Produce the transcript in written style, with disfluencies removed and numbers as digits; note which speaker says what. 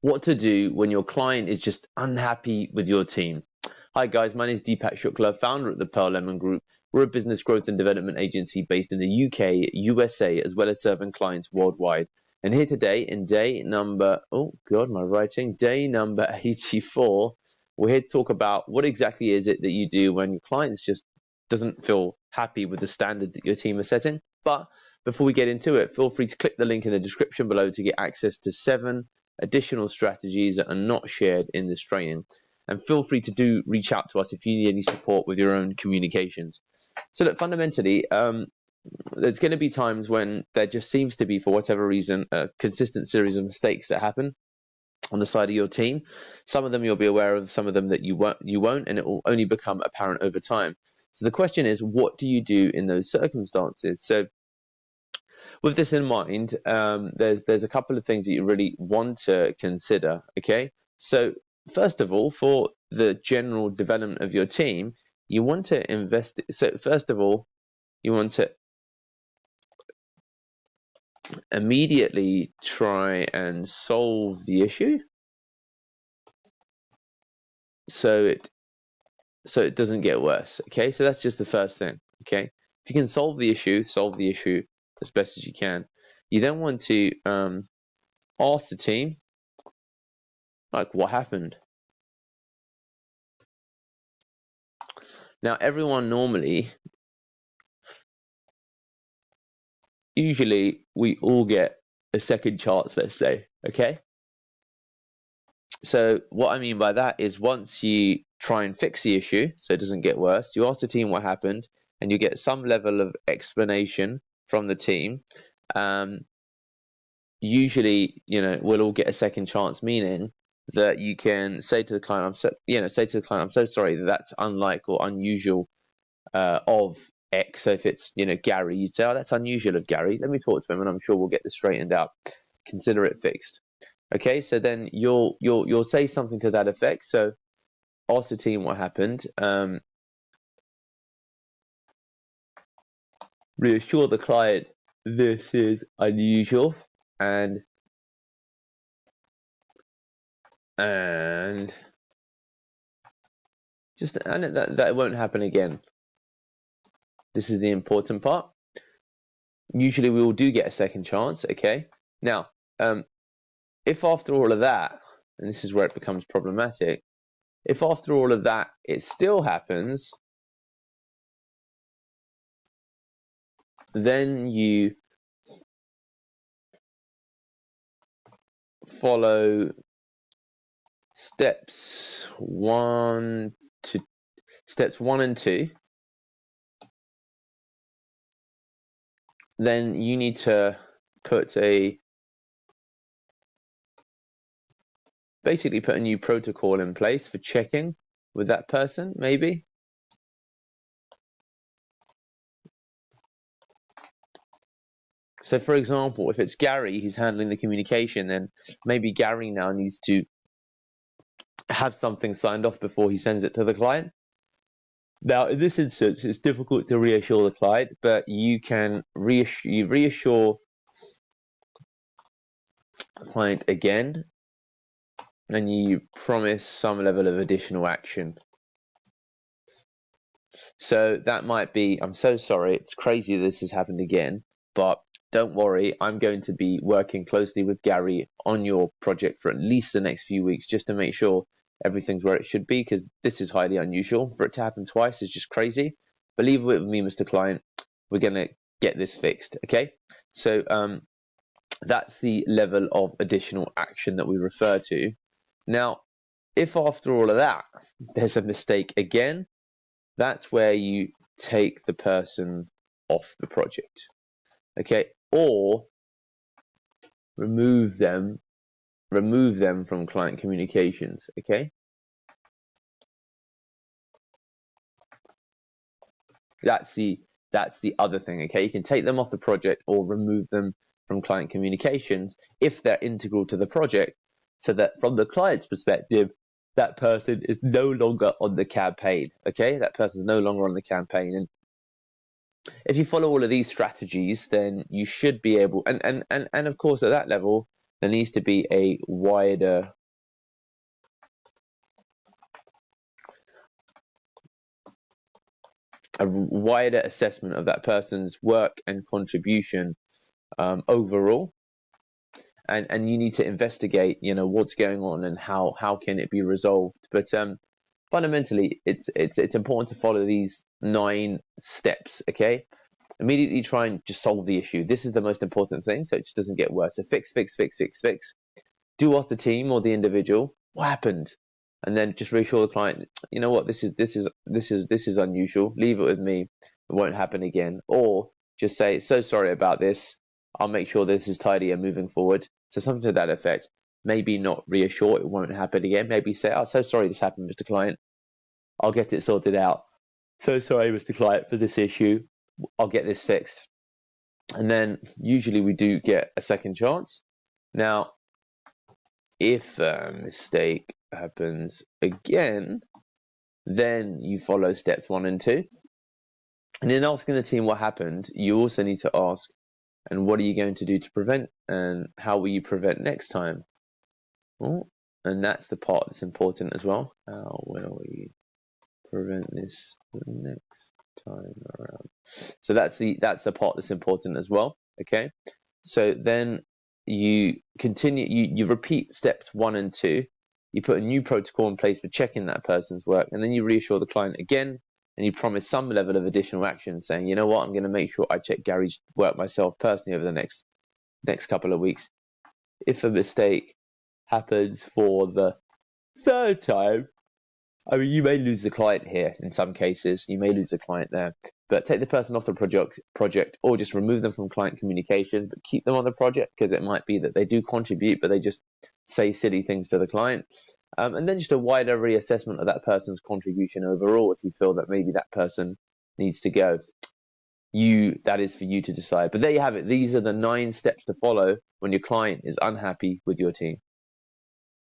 Speaker 1: what to do when your client is just unhappy with your team. Hi guys, my name is Deepak Shukla, founder at the Pearl Lemon Group. We're a business growth and development agency based in the UK, USA, as well as serving clients worldwide. And here today in day number, day number 84, we're here to talk about what exactly is it that you do when your clients just doesn't feel happy with the standard that your team is setting. But before we get into it, feel free to click the link in the description below to get access to 7 additional strategies that are not shared in this training. And feel free to reach out to us if you need any support with your own communications. So look, fundamentally, there's going to be times when there just seems to be, for whatever reason, a consistent series of mistakes that happen on the side of your team. Some of them you'll be aware of, some of them that you won't, and it will only become apparent over time. So the question is, what do you do in those circumstances? So with this in mind, there's a couple of things that you really want to consider, okay? So first of all, for the general development of your team, you want to invest. So first of all, you want to immediately try and solve the issue so it doesn't get worse, okay? So that's just the first thing, okay? If you can solve the issue as best as you can. You then want to ask the team, like, what happened? Now, everyone normally, usually we all get a second chance, let's say, okay? So what I mean by that is once you try and fix the issue so it doesn't get worse, you ask the team what happened and you get some level of explanation from the team. Usually, we'll all get a second chance, meaning that you can say to the client, I'm so sorry that's unlike or unusual of X. So if it's, Gary, you'd say, oh, that's unusual of Gary. Let me talk to him and I'm sure we'll get this straightened out. Consider it fixed. Okay, so then you'll say something to that effect. So ask the team what happened. Reassure the client this is unusual and that it won't happen again. This is the important part. Usually we all do get a second chance, okay? Now, if after all of that, and this is where it becomes problematic, if after all of that it still happens, then you follow steps 1 and 2. Then you need to basically put a new protocol in place for checking with that person, maybe. So for example, if it's Gary who's handling the communication, then maybe Gary now needs to have something signed off before he sends it to the client. Now, in this instance, it's difficult to reassure the client, but you can reassure the client again, and you promise some level of additional action. So that might be, I'm so sorry, it's crazy this has happened again, but don't worry, I'm going to be working closely with Gary on your project for at least the next few weeks just to make sure everything's where it should be, because this is highly unusual. For it to happen twice is just crazy. But leave it with me, Mr. Client. We're going to get this fixed, okay? So that's the level of additional action that we refer to. Now, if after all of that, there's a mistake again, that's where you take the person off the project, okay? Or remove them from client communications, okay? That's the other thing, okay? You can take them off the project or remove them from client communications if they're integral to the project, so that from the client's perspective, that person is no longer on the campaign, okay? That person is no longer on the campaign. And if you follow all of these strategies, then you should be able, and of course at that level, there needs to be a wider assessment of that person's work and contribution overall, and you need to investigate, what's going on and how can it be resolved. But fundamentally, it's important to follow these 9 steps. Okay, immediately try and just solve the issue. This is the most important thing, so it just doesn't get worse. So fix. Do ask the team or the individual what happened, and then just reassure the client, you know what, this is unusual. Leave it with me. It won't happen again. Or just say, so sorry about this. I'll make sure this is tidier moving forward. So something to that effect. Maybe not reassure it won't happen again. Maybe say, oh, so sorry this happened, Mr. Client. I'll get it sorted out. So sorry, Mr. Client, for this issue. I'll get this fixed. And then usually we do get a second chance. Now, if a mistake happens again, then you follow steps 1 and 2. And in asking the team what happened, you also need to ask, and what are you going to do to prevent, and how will you prevent next time? Oh, and that's the part that's important as well. How will you prevent this the next time around? So that's the part that's important as well. Okay, so then you continue, you repeat steps 1 and 2. You put a new protocol in place for checking that person's work, and then you reassure the client again, and you promise some level of additional action, saying, you know what, I'm going to make sure I check Gary's work myself personally over the next couple of weeks. If a mistake happens for the 3rd time, I mean, you may lose the client here in some cases. You may lose the client there, but take the person off the project, or just remove them from client communications, but keep them on the project, because it might be that they do contribute, but they just say silly things to the client. And then just a wider reassessment of that person's contribution overall. If you feel that maybe that person needs to go, that is for you to decide. But there you have it. These are the 9 steps to follow when your client is unhappy with your team.